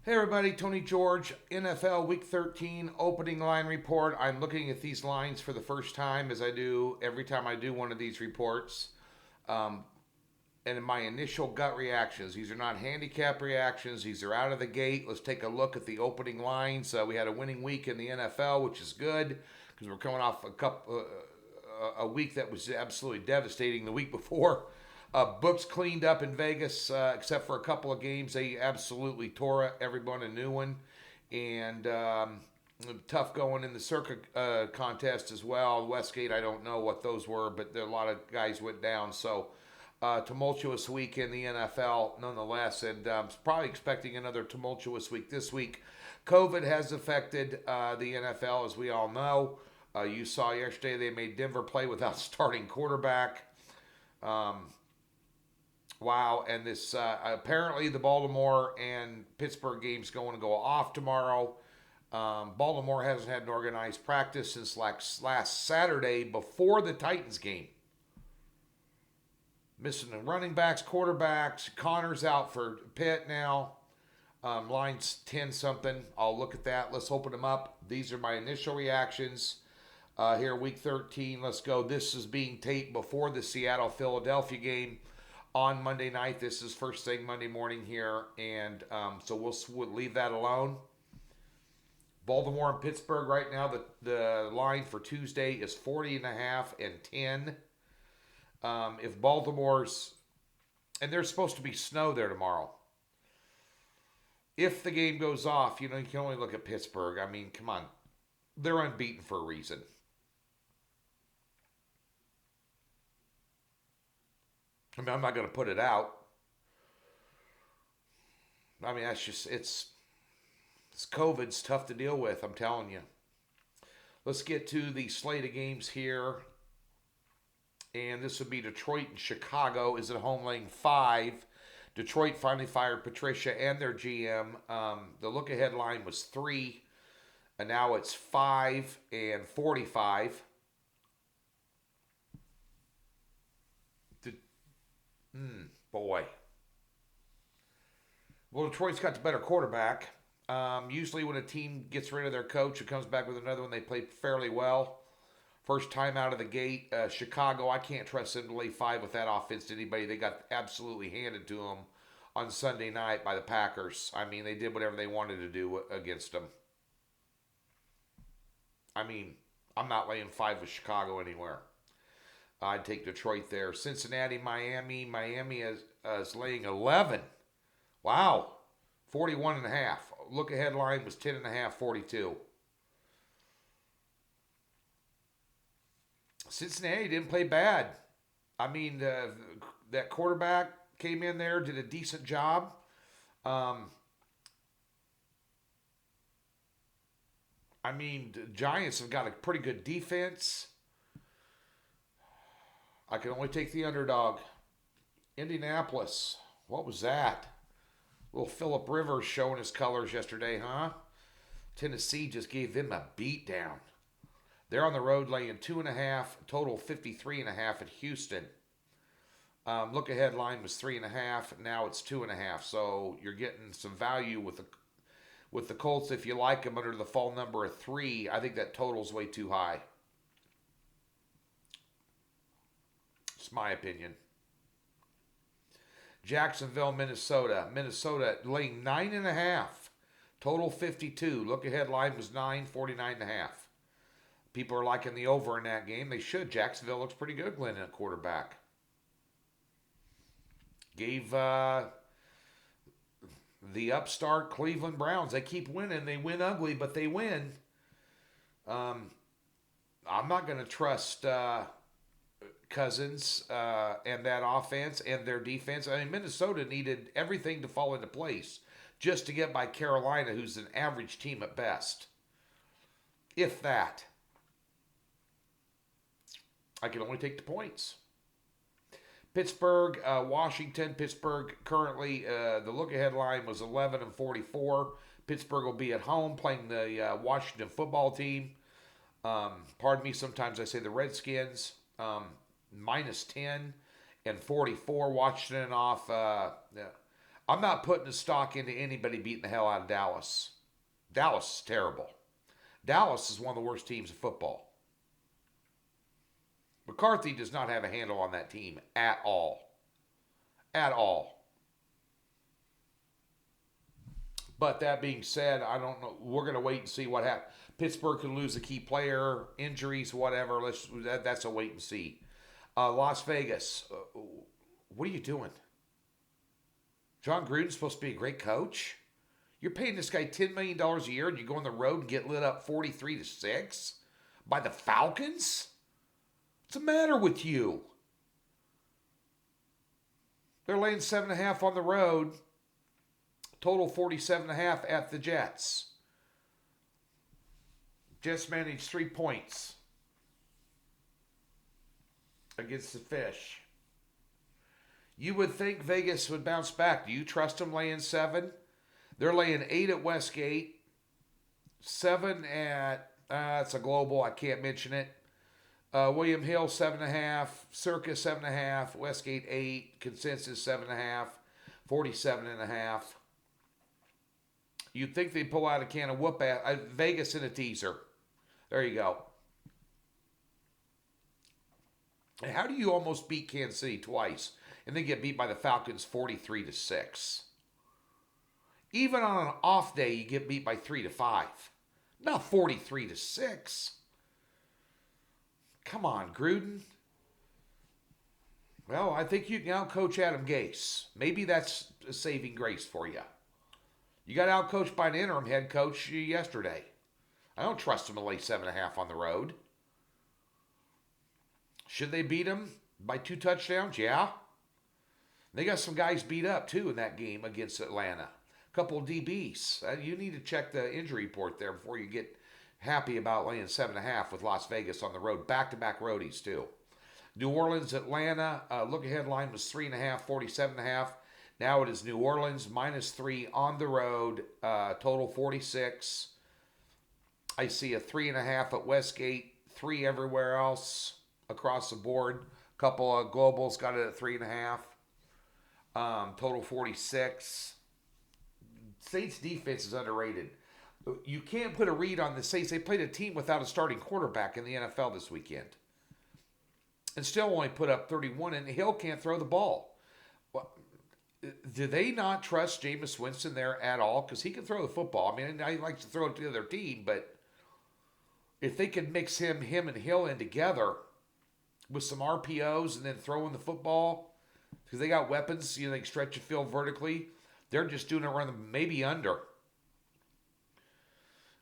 Hey everybody, Tony George, NFL Week 13 opening line report. I'm looking at these lines for the first time, as I do every time I do one of these reports. Um, and in my initial gut reactions, these are not handicap reactions, these are out of the gate. Let's take a look at the opening lines. We had a winning week in the NFL, which is good because we're coming off a week that was absolutely devastating the week before. Books cleaned up in Vegas, except for a couple of games. They absolutely tore everyone a new one. And tough going in the circuit contest as well. Westgate, I don't know what those were, but a lot of guys went down. So tumultuous week in the NFL nonetheless. And probably expecting another tumultuous week this week. COVID has affected the NFL, as we all know. You saw yesterday they made Denver play without starting quarterback. Wow, and this apparently the Baltimore and Pittsburgh game's going to go off tomorrow. Baltimore hasn't had an organized practice since last Saturday before the Titans game. Missing the running backs, quarterbacks. Connor's out for Pitt now. Line's 10 something. I'll look at that. Let's open them up. These are my initial reactions. Here, week 13. Let's go. This is being taped before the Seattle-Philadelphia game on Monday night. This is first thing Monday morning here, and so we'll leave that alone. Baltimore and Pittsburgh right now, the line for Tuesday is 40.5 and 10. If Baltimore's, and there's supposed to be snow there tomorrow. If the game goes off, you can only look at Pittsburgh. I mean, come on. They're unbeaten for a reason. I mean, I'm not going to put it out. I mean, that's just, it's COVID's tough to deal with, I'm telling you. Let's get to the slate of games here. And this would be Detroit and Chicago is at home laying 5. Detroit finally fired Patricia and their GM. The look-ahead line was 3, and now it's 5 and 45. Boy. Well, Detroit's got the better quarterback. Usually when a team gets rid of their coach and comes back with another one, they play fairly well. First time out of the gate. Chicago, I can't trust them to lay 5 with that offense to anybody. They got absolutely handed to them on Sunday night by the Packers. I mean, they did whatever they wanted to do against them. I mean, I'm not laying 5 with Chicago anywhere. I'd take Detroit there. Cincinnati, Miami. Miami is laying 11. Wow. 41.5. Look ahead line was 10.5, 42. Cincinnati didn't play bad. I mean, that quarterback came in there, did a decent job. I mean, the Giants have got a pretty good defense. I can only take the underdog. Indianapolis. What was that? Little Phillip Rivers showing his colors yesterday, huh? Tennessee just gave them a beat down. They're on the road laying 2.5, total 53.5 at Houston. Look ahead line was 3.5. Now it's 2.5. So you're getting some value with the Colts if you like them under the fall number of 3. I think that total's way too high. It's my opinion. Jacksonville, Minnesota. Minnesota laying 9.5. Total 52. Look ahead line was 9, 49.5. People are liking the over in that game. They should. Jacksonville looks pretty good, Glenn, at quarterback. Gave the upstart Cleveland Browns. They keep winning. They win ugly, but they win. I'm not going to trust Cousins and that offense and their defense. I mean, Minnesota needed everything to fall into place just to get by Carolina, who's an average team at best. If that. I can only take the points. Pittsburgh, Washington. Pittsburgh currently, the look-ahead line was 11 and 44. Pittsburgh will be at home playing the Washington football team. Pardon me, sometimes I say the Redskins. Minus 10 and 44. Washington off I'm not putting a stock into anybody beating the hell out of Dallas. Dallas is terrible. Dallas is one of the worst teams of football. McCarthy does not have a handle on that team at all. At all. But that being said, I don't know. We're going to wait and see what happens. Pittsburgh could lose a key player, injuries, whatever. That's a wait and see. Las Vegas, what are you doing? John Gruden's supposed to be a great coach. You're paying this guy $10 million a year, and you go on the road and get lit up 43-6 by the Falcons. What's the matter with you? They're laying 7.5 on the road. Total 47.5 at the Jets. Jets managed 3 points against the Fish. You would think Vegas would bounce back. Do you trust them laying 7? They're laying 8 at Westgate. 7 at, it's a global, I can't mention it. William Hill, 7.5. Circus, 7.5. Westgate, 8. Consensus, 7.5. 47.5. You'd think they'd pull out a can of whoop ass. Vegas in a teaser. There you go. And how do you almost beat Kansas City twice and then get beat by the Falcons 43-6? Even on an off day, you get beat by 3-5. Not 43-6. Come on, Gruden. Well, I think you can out-coach Adam Gase. Maybe that's a saving grace for you. You got out-coached by an interim head coach yesterday. I don't trust him to lay 7.5 on the road. Should they beat him by 2 touchdowns? Yeah. They got some guys beat up, too, in that game against Atlanta. A couple of DBs. You need to check the injury report there before you get happy about laying 7.5 with Las Vegas on the road. Back-to-back roadies, too. New Orleans, Atlanta. Look-ahead line was 3.5, 47.5. Now it is New Orleans, -3 on the road. Total 46. I see a 3.5 at Westgate. 3 everywhere else across the board. A couple of globals got it at 3.5. Total 46. Saints defense is underrated. You can't put a read on the Saints. They played a team without a starting quarterback in the NFL this weekend. And still only put up 31, and Hill can't throw the ball. Do they not trust Jameis Winston there at all? Because he can throw the football. I mean, he likes to throw it to the other team, but if they could mix him and Hill in together with some RPOs and then throwing the football, because they got weapons, they can stretch the field vertically. They're just doing it around maybe under.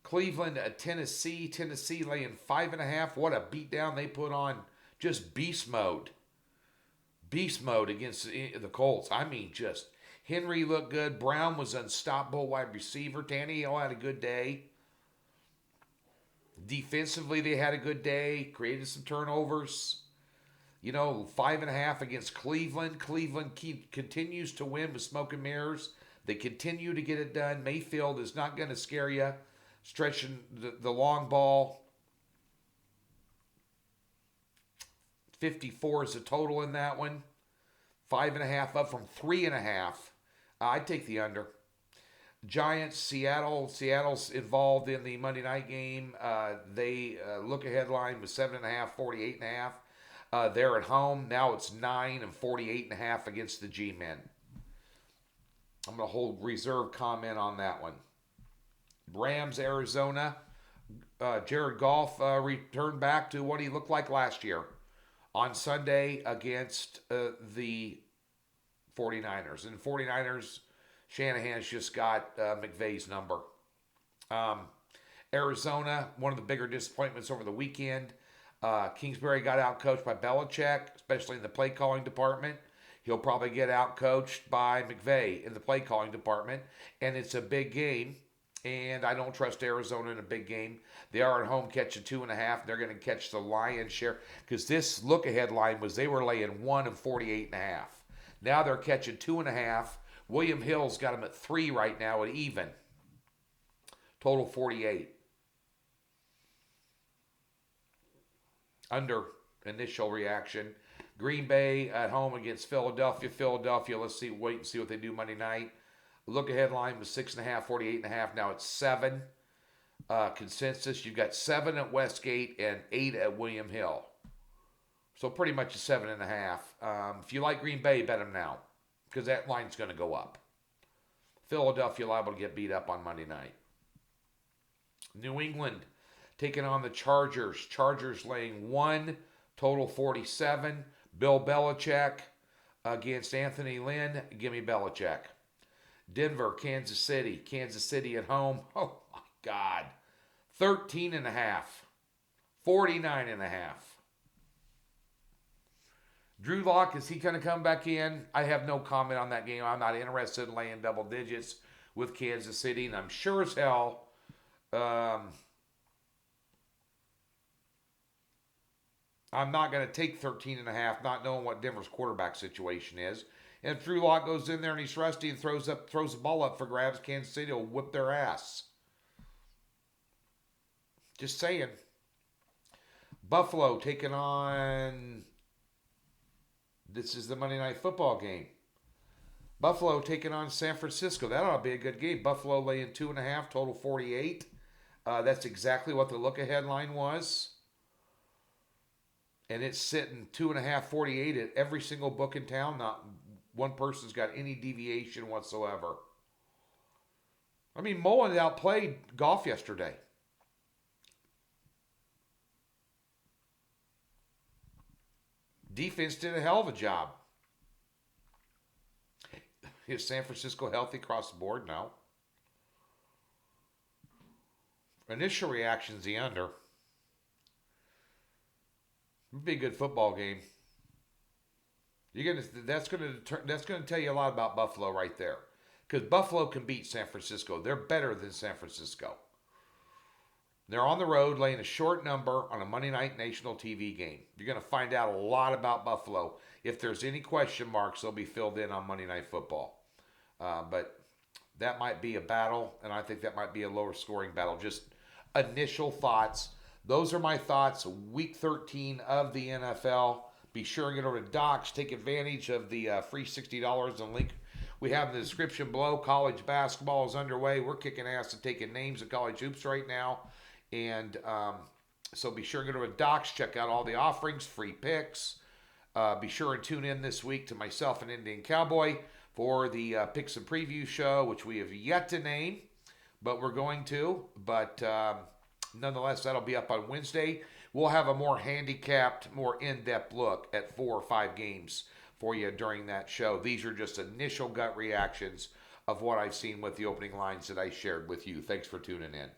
Cleveland at Tennessee. Tennessee laying 5.5. What a beatdown they put on. Just beast mode. Beast mode against the Colts. I mean, just Henry looked good. Brown was unstoppable wide receiver. Tannehill had a good day. Defensively, they had a good day. Created some turnovers. 5.5 against Cleveland. Cleveland continues to win with smoke and mirrors. They continue to get it done. Mayfield is not going to scare you. Stretching the long ball. 54 is the total in that one. 5.5 up from 3.5. I'd take the under. Giants, Seattle. Seattle's involved in the Monday night game. They look ahead line with 7.5, 48.5. They're at home. Now it's 9 and 48.5 against the G-men. I'm going to hold reserve comment on that one. Rams, Arizona. Jared Goff returned back to what he looked like last year on Sunday against the 49ers. And the 49ers, Shanahan's just got McVay's number. Arizona, one of the bigger disappointments over the weekend. Kingsbury got out-coached by Belichick, especially in the play-calling department. He'll probably get out-coached by McVay in the play-calling department. And it's a big game. And I don't trust Arizona in a big game. They are at home catching 2.5. They're going to catch the lion's share. Because this look-ahead line was they were laying 1 and 48.5. Now they're catching 2.5. William Hill's got them at 3 right now at even. Total 48. Under initial reaction. Green Bay at home against Philadelphia. Philadelphia, wait and see what they do Monday night. Look ahead line was 6.5, 48.5. Now it's 7. Consensus, you've got 7 at Westgate and 8 at William Hill. So pretty much a 7.5. If you like Green Bay, bet them now, because that line's going to go up. Philadelphia liable to get beat up on Monday night. New England taking on the Chargers. Chargers laying 1, total 47. Bill Belichick against Anthony Lynn. Give me Belichick. Denver, Kansas City. Kansas City at home. Oh, my God. 13.5. 49.5. Drew Lock, is he going to come back in? I have no comment on that game. I'm not interested in laying double digits with Kansas City, and I'm sure as hell I'm not going to take 13.5, not knowing what Denver's quarterback situation is. And if Drew Lock goes in there and he's rusty and throws the ball up for grabs, Kansas City will whip their ass. Just saying. Buffalo taking on... This is the Monday Night Football game. Buffalo taking on San Francisco. That ought to be a good game. Buffalo laying 2.5, total 48. That's exactly what the look-ahead line was. And it's sitting 2.5, 48 at every single book in town. Not one person's got any deviation whatsoever. I mean, Mullen outplayed Goff yesterday. Defense did a hell of a job. Is San Francisco healthy across the board? No. Initial reaction's the under. It'd be a good football game. That's gonna tell you a lot about Buffalo right there, because Buffalo can beat San Francisco. They're better than San Francisco. They're on the road laying a short number on a Monday night national TV game. You're going to find out a lot about Buffalo. If there's any question marks, they'll be filled in on Monday Night Football. But that might be a battle, and I think that might be a lower scoring battle. Just initial thoughts. Those are my thoughts. Week 13 of the NFL. Be sure and get over to Docs. Take advantage of the free $60 and link we have in the description below. College basketball is underway. We're kicking ass and taking names of college hoops right now. And so be sure and go to Docs, check out all the offerings, free picks. Be sure and tune in this week to myself and Indian Cowboy for the Picks and Preview show, which we have yet to name, but we're going to. But nonetheless, that'll be up on Wednesday. We'll have a more handicapped, more in-depth look at 4 or 5 games for you during that show. These are just initial gut reactions of what I've seen with the opening lines that I shared with you. Thanks for tuning in.